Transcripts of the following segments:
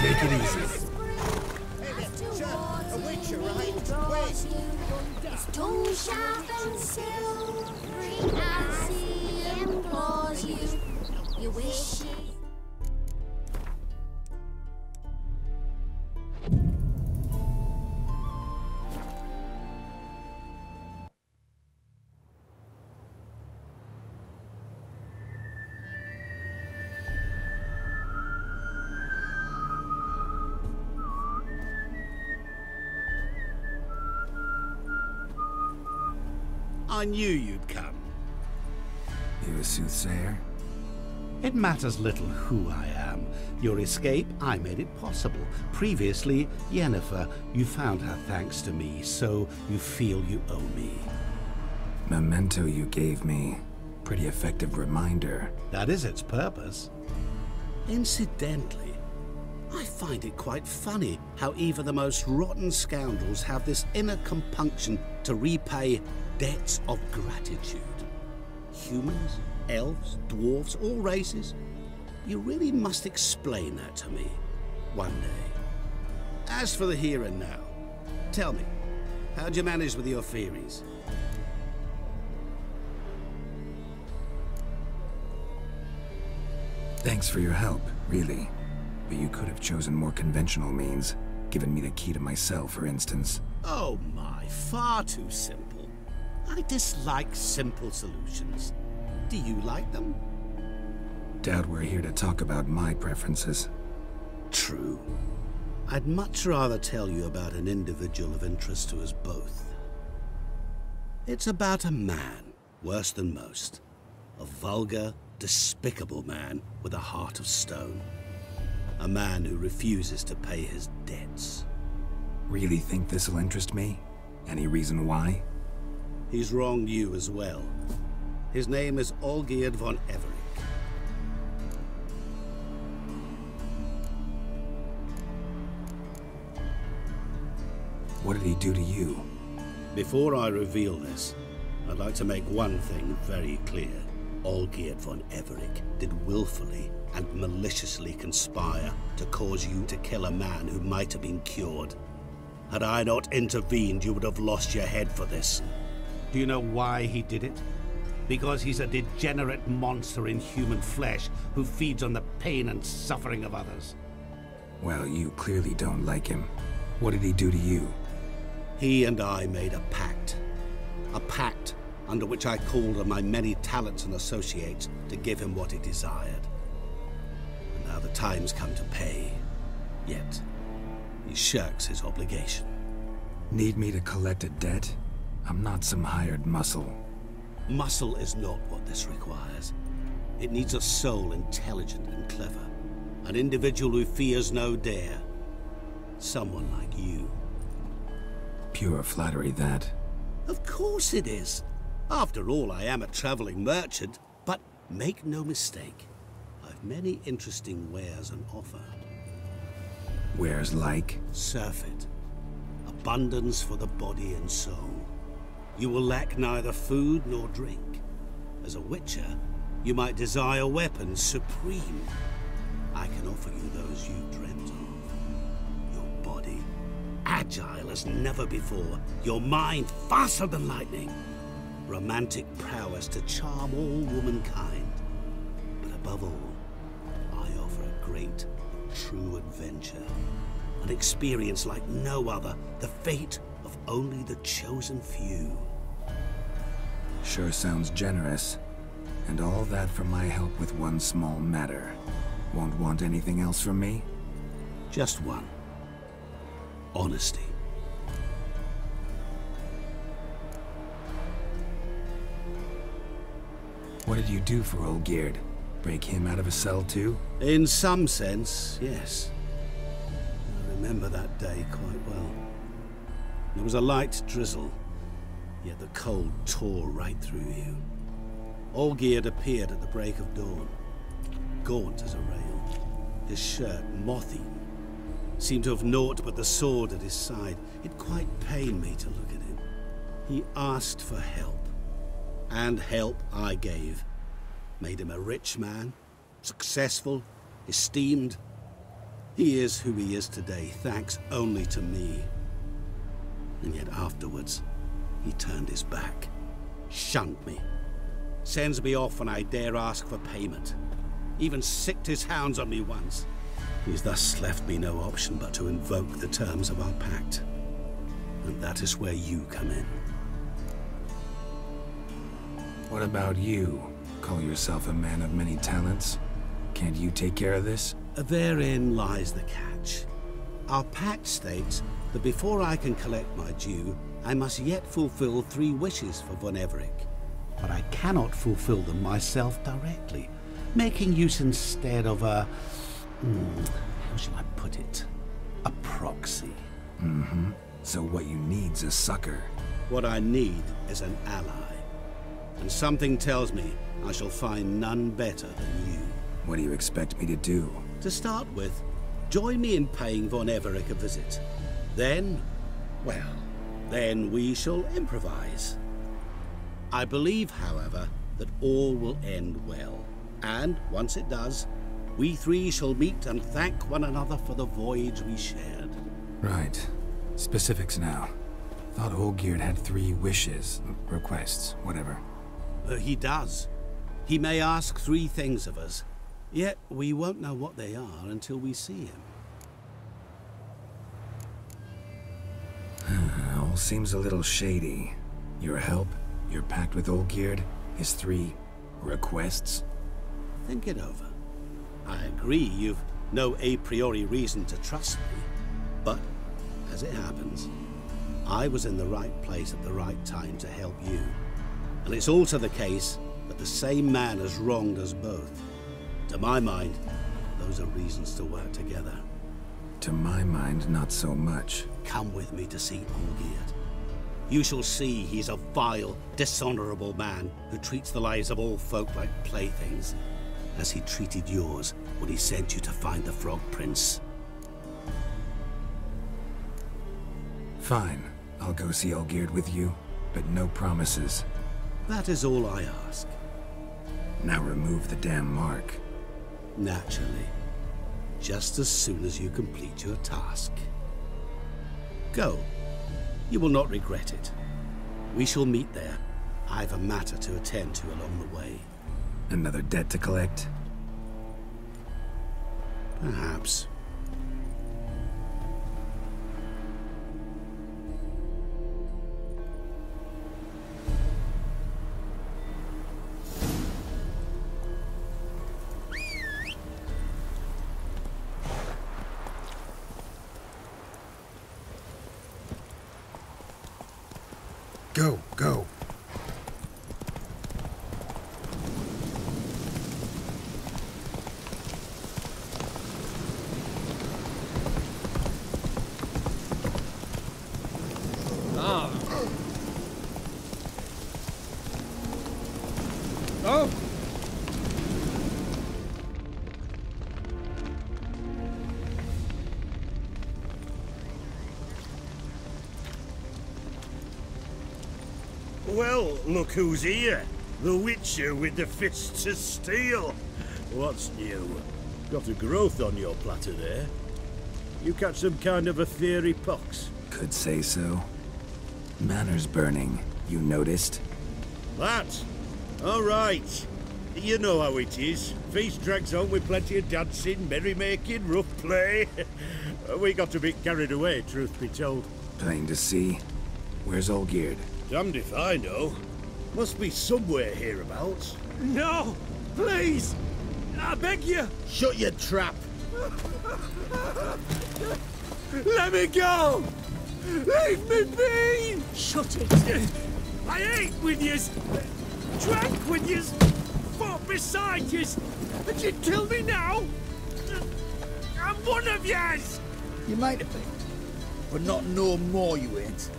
Take it easy. A witcher, right? Tall, sharp and silvery as he implores you. Your wishes. I knew you'd come. You a soothsayer? It matters little who I am. Your escape, I made it possible. Previously, Yennefer, you found her thanks to me, so you feel you owe me. Memento you gave me. Pretty effective reminder. That is its purpose. Incidentally, I find it quite funny how even the most rotten scoundrels have this inner compunction to repay debts of gratitude. Humans, elves, dwarves, all races. You really must explain that to me one day. As for the here and now, tell me, how'd you manage with your theories? Thanks for your help, really. But you could have chosen more conventional means. Given me the key to my cell, for instance. Oh my, far too simple. I dislike simple solutions. Do you like them? Doubt we're here to talk about my preferences. True. I'd much rather tell you about an individual of interest to us both. It's about a man, worse than most. A vulgar, despicable man with a heart of stone. A man who refuses to pay his debts. Really think this'll interest me? Any reason why? He's wronged you as well. His name is Olgierd von Everec. What did he do to you? Before I reveal this, I'd like to make one thing very clear. Olgierd von Everec did willfully and maliciously conspire to cause you to kill a man who might have been cured. Had I not intervened, you would have lost your head for this. Do you know why he did it? Because he's a degenerate monster in human flesh who feeds on the pain and suffering of others. Well, you clearly don't like him. What did he do to you? He and I made a pact. A pact under which I called on my many talents and associates to give him what he desired. And now the time's come to pay. Yet, he shirks his obligation. Need me to collect a debt? I'm not some hired muscle. Muscle is not what this requires. It needs a soul intelligent and clever. An individual who fears no dare. Someone like you. Pure flattery, that. Of course it is. After all, I am a traveling merchant. But make no mistake, I've many interesting wares on offer. Wares like? Surfeit. Abundance for the body and soul. You will lack neither food nor drink. As a witcher, you might desire weapons supreme. I can offer you those you dreamt of. Your body, agile as never before. Your mind, faster than lightning. Romantic prowess to charm all womankind. But above all, I offer a great, true adventure. An experience like no other. The fate of only the chosen few. Sure sounds generous. And all that for my help with one small matter. Won't want anything else from me? Just one. Honesty. What did you do for Olgierd? Break him out of a cell too? In some sense, yes. I remember that day quite well. There was a light drizzle, yet the cold tore right through you. Olgierd appeared at the break of dawn, gaunt as a rail, his shirt moth-eaten, seemed to have naught but the sword at his side. It quite pained me to look at him. He asked for help, and help I gave. Made him a rich man, successful, esteemed. He is who he is today, thanks only to me. And yet afterwards, he turned his back, shunned me, sends me off when I dare ask for payment, even sicked his hounds on me once. He's thus left me no option but to invoke the terms of our pact. And that is where you come in. What about you? Call yourself a man of many talents? Can't you take care of this? Therein lies the catch. Our pact states that before I can collect my due, I must yet fulfill 3 wishes for Von Everec. But I cannot fulfill them myself directly, making use instead of a... how shall I put it? A proxy. So what you need's a sucker. What I need is an ally. And something tells me I shall find none better than you. What do you expect me to do? To start with, join me in paying Von Everec a visit. Then, well, then we shall improvise. I believe, however, that all will end well. And once it does, we 3 shall meet and thank one another for the voyage we shared. Right. Specifics now. Thought Olgierd had 3 wishes, requests, whatever. He does. He may ask 3 things of us, yet we won't know what they are until we see him. All seems a little shady. Your help, your pact with Olgierd, his 3 requests. Think it over. I agree you've no a priori reason to trust me, but as it happens, I was in the right place at the right time to help you. And it's also the case that the same man has wronged us both. To my mind, those are reasons to work together. To my mind, not so much. Come with me to see Olgierd. You shall see he's a vile, dishonorable man who treats the lives of all folk like playthings, as he treated yours when he sent you to find the Frog Prince. Fine. I'll go see Olgierd with you, but no promises. That is all I ask. Now remove the damn mark. Naturally. Just as soon as you complete your task. Go. You will not regret it. We shall meet there. I've a matter to attend to along the way. Another debt to collect? Perhaps. Go, go. Oh! Well, look who's here. The Witcher with the fists of steel. What's new? Got a growth on your platter there. You catch some kind of a fiery pox? Could say so. Manor's burning, you noticed? That? All right. You know how it is. Feast drags on with plenty of dancing, merrymaking, rough play. We got a bit carried away, truth be told. Plain to see. Where's Olgierd? Damned if I know. Must be somewhere hereabouts. No! Please! I beg you! Shut your trap! Let me go! Leave me be! Shut it. I ate with yous, drank with yous, fought beside yous, and you kill me now? I'm one of yous! You might have been, but not no more you ain't.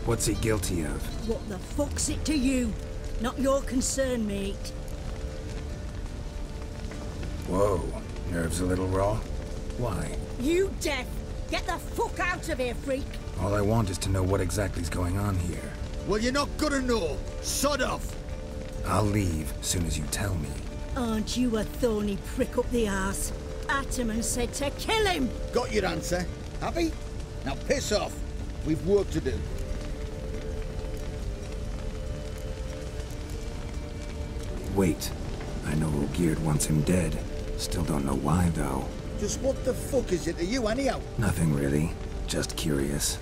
What's he guilty of? What the fuck's it to you? Not your concern, mate. Whoa, nerves a little raw? Why? You deaf! Get the fuck out of here, freak! All I want is to know what exactly's going on here. Well, you're not gonna know. Sod off. I'll leave soon as you tell me. Aren't you a thorny prick up the arse? at him and said to kill him. Got your answer, have he? Now piss off. We've work to do. Wait. I know Olgierd wants him dead. Still don't know why, though. Just what the fuck is it to you, anyhow? Nothing really. Just curious.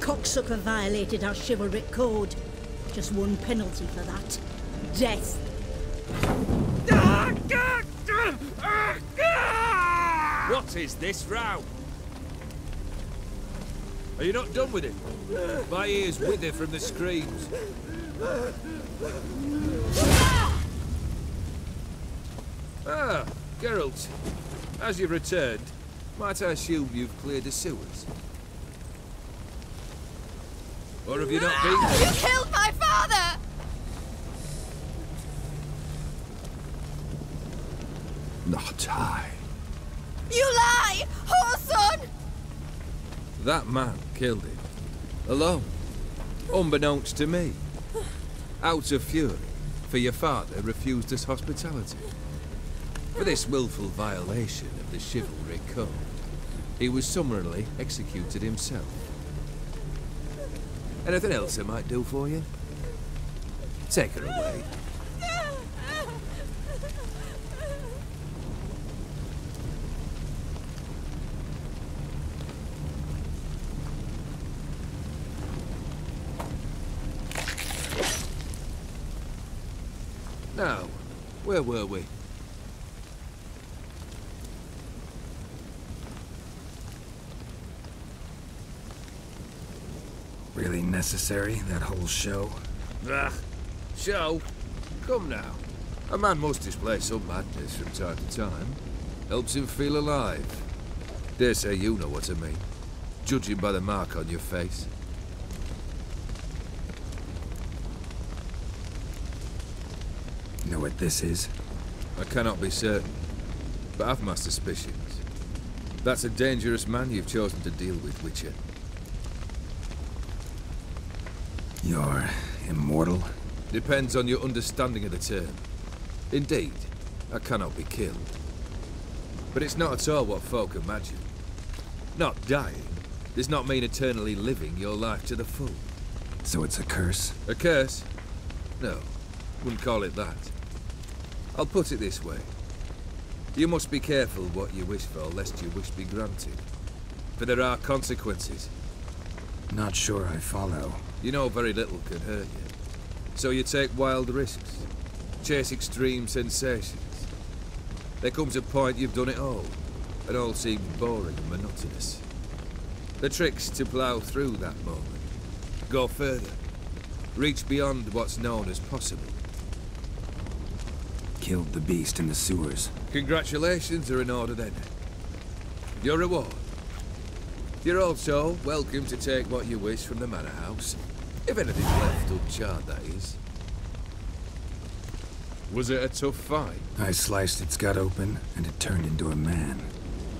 Cocksucker violated our chivalric code. Just one penalty for that. Death. What is this row? Are you not done with it? My ears wither from the screams. Ah, Geralt. As you've returned, might I assume you've cleared the sewers? Or have you not been? You killed my father! Not I. You lie! Whoreson! That man killed him. Alone. Unbeknownst to me. Out of fury, for your father refused us hospitality. For this willful violation of the chivalry code, he was summarily executed himself. Anything else I might do for you? Take her away. Now, where were we? Really necessary, that whole show? Ah, show? Come now. A man must display some madness from time to time. Helps him feel alive. Dare say you know what I mean. Judging by the mark on your face. Know what this is? I cannot be certain, but I've my suspicions. That's a dangerous man you've chosen to deal with, Witcher. You're immortal? Depends on your understanding of the term. Indeed, I cannot be killed. But it's not at all what folk imagine. Not dying does not mean eternally living your life to the full. So it's a curse? A curse? No, wouldn't call it that. I'll put it this way. You must be careful what you wish for, lest your wish be granted. For there are consequences. Not sure I follow. You know very little can hurt you. So you take wild risks. Chase extreme sensations. There comes a point you've done it all, and all seems boring and monotonous. The trick's to plough through that moment. Go further. Reach beyond what's known as possible. Killed the beast in the sewers. Congratulations are in order then. Your reward. You're also welcome to take what you wish from the manor house. If anything's left uncharred, that is. Was it a tough fight? I sliced its gut open, and it turned into a man.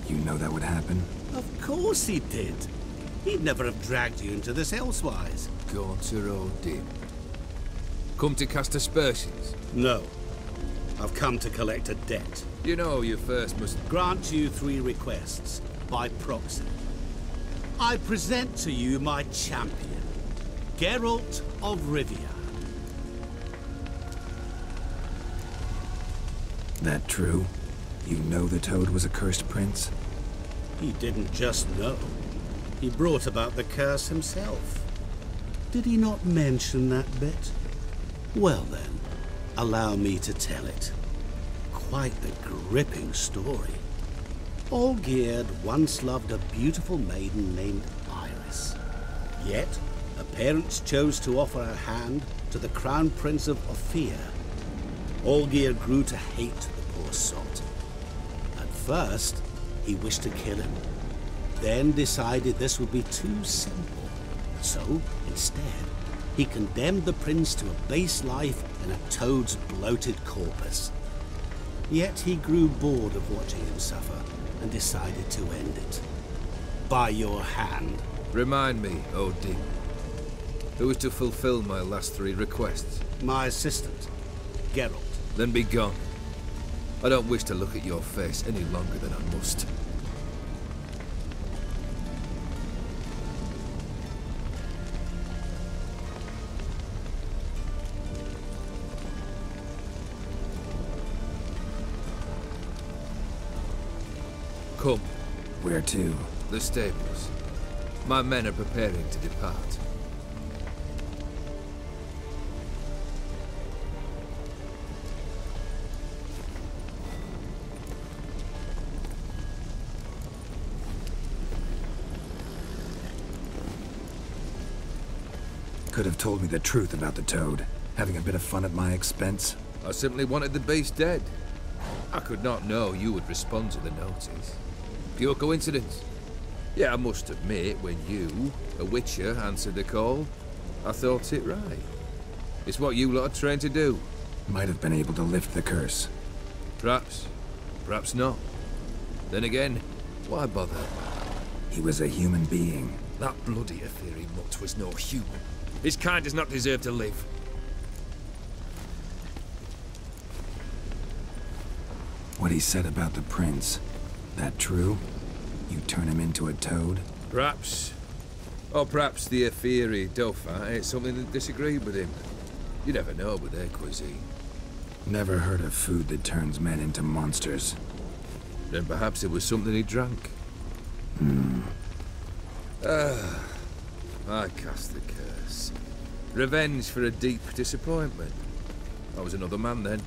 You know that would happen? Of course he did. He'd never have dragged you into this elsewise. Gaunter Odin. Come to cast aspersions? No. I've come to collect a debt. You know you first must... Grant you 3 requests, by proxy. I present to you my champion, Geralt of Rivia. That true? You know the Toad was a cursed prince? He didn't just know. He brought about the curse himself. Did he not mention that bit? Well then, allow me to tell it. Quite the gripping story. Olgierd once loved a beautiful maiden named Iris. Yet, her parents chose to offer her hand to the Crown Prince of Ophir. Olgierd grew to hate the poor sot. At first, he wished to kill him, then decided this would be too simple. So, instead, he condemned the prince to a base life in a toad's bloated corpus. Yet he grew bored of watching him suffer and decided to end it. By your hand. Remind me, Odin. Who is to fulfill my last 3 requests? My assistant, Geralt. Then be gone. I don't wish to look at your face any longer than I must. Come. Where to? The stables. My men are preparing to depart. Could have told me the truth about the toad. Having a bit of fun at my expense. I simply wanted the beast dead. I could not know you would respond to the notice. Pure coincidence. Yeah, I must admit, when you, a witcher, answered the call, I thought it right. It's what you lot are trained to do. Might have been able to lift the curse. Perhaps. Perhaps not. Then again, why bother? He was a human being. That bloody Aetheri mutt was no human. His kind does not deserve to live. What he said about the prince, that true? You turn him into a toad? Perhaps. Or perhaps the Aetheri Dauphin ate something that disagreed with him. You never know with their cuisine. Never heard of food that turns men into monsters. Then perhaps it was something he drank. I cast the curse. Revenge for a deep disappointment. I was another man then.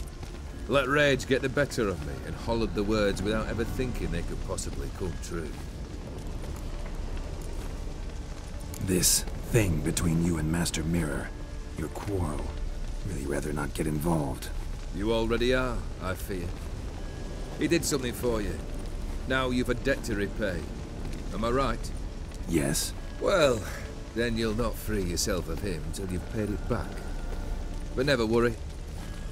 Let rage get the better of me and hollered the words without ever thinking they could possibly come true. This thing between you and Master Mirror, your quarrel, really rather not get involved. You already are, I fear. He did something for you. Now you've a debt to repay. Am I right? Yes. Well, then you'll not free yourself of him till you've paid it back. But never worry.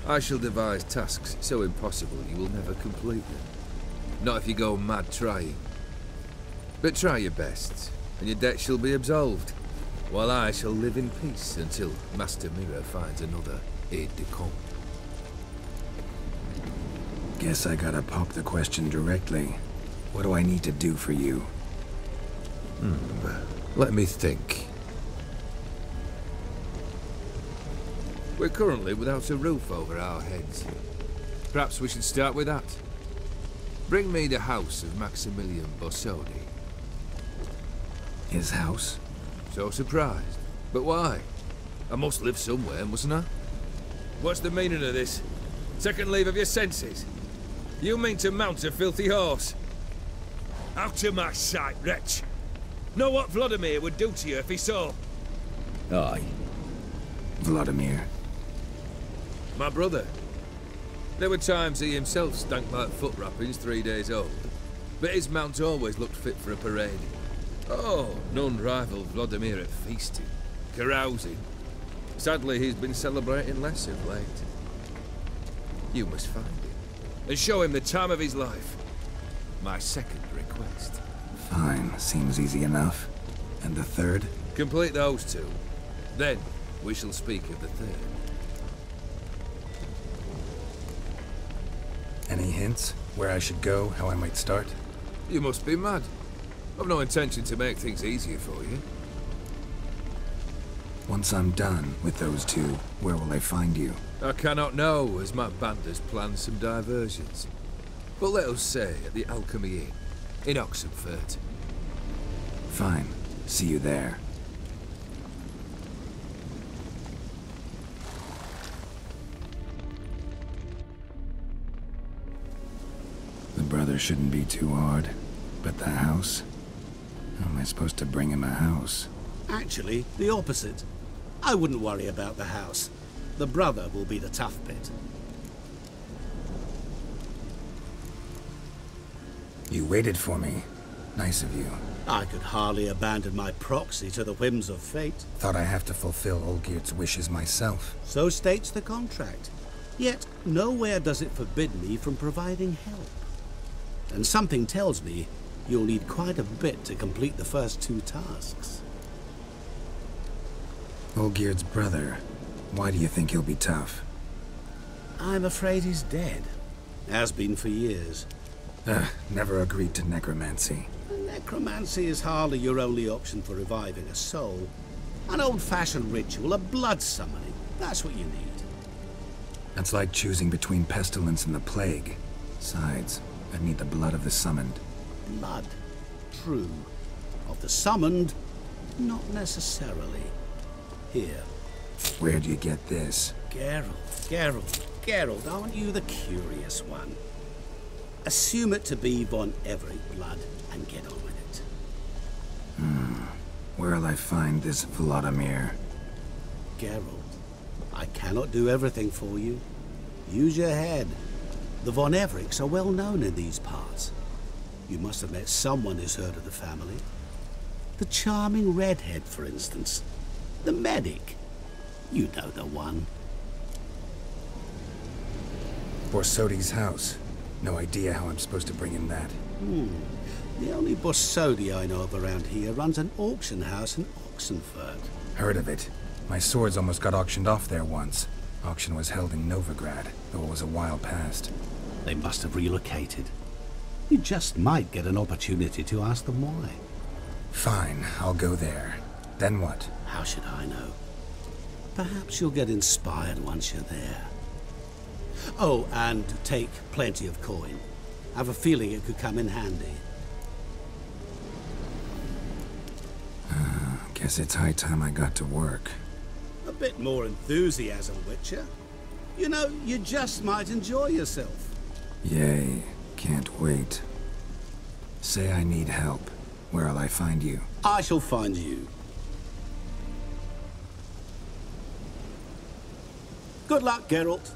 I shall devise tasks so impossible you will never complete them. Not if you go mad trying. But try your best, and your debt shall be absolved, while I shall live in peace until Master Mirror finds another aide-de-camp. Guess I gotta pop the question directly. What do I need to do for you? Let me think. We're currently without a roof over our heads. Perhaps we should start with that. Bring me the house of Maximilian Bossodi. His house? So surprised. But why? I must live somewhere, mustn't I? What's the meaning of this? Second leave of your senses? You mean to mount a filthy horse? Out of my sight, wretch! Know what Vladimir would do to you if he saw? Aye. Vladimir. My brother. There were times he himself stank like foot wrappings 3 days old, but his mount always looked fit for a parade. Oh, none rival Vladimir at feasting, carousing. Sadly, he's been celebrating less of late. You must find him, and show him the time of his life. My second request. Fine, seems easy enough. And the third? Complete those two. Then, we shall speak of the third. Any hints? Where I should go? How I might start? You must be mad. I've no intention to make things easier for you. Once I'm done with those two, where will I find you? I cannot know, as my band has planned some diversions. But let us say at the Alchemy Inn, in Oxenfurt. Fine. See you there. The brother shouldn't be too hard. But the house? How am I supposed to bring him a house? Actually, the opposite. I wouldn't worry about the house. The brother will be the tough bit. You waited for me. Nice of you. I could hardly abandon my proxy to the whims of fate. Thought I have to fulfill Olgierd's wishes myself. So states the contract. Yet, nowhere does it forbid me from providing help. And something tells me you'll need quite a bit to complete the first two tasks. Olgierd's brother. Why do you think he'll be tough? I'm afraid he's dead. Has been for years. Never agreed to necromancy. Necromancy is hardly your only option for reviving a soul. An old-fashioned ritual, a blood summoning. That's what you need. That's like choosing between pestilence and the plague. Besides, I'd need the blood of the summoned. Blood. True. Of the summoned, not necessarily. Here. Where'd you get this? Geralt, aren't you the curious one? Assume it to be von Everett blood and get on with it. Where'll I find this Vladimir? Geralt, I cannot do everything for you. Use your head. The von Evericks are well known in these parts. You must have met someone who's heard of the family. The charming redhead, for instance. The medic. You know the one. Borsodi's house. No idea how I'm supposed to bring in that. The only Borsodi I know of around here runs an auction house in Oxenfurt. Heard of it. My swords almost got auctioned off there once. Auction was held in Novigrad, though it was a while past. They must have relocated. You just might get an opportunity to ask them why. Fine, I'll go there. Then what? How should I know? Perhaps you'll get inspired once you're there. Oh, and take plenty of coin. I have a feeling it could come in handy. Guess it's high time I got to work. A bit more enthusiasm, Witcher. You know, you just might enjoy yourself. Yay, can't wait. Say I need help. Where'll I find you? I shall find you. Good luck, Geralt.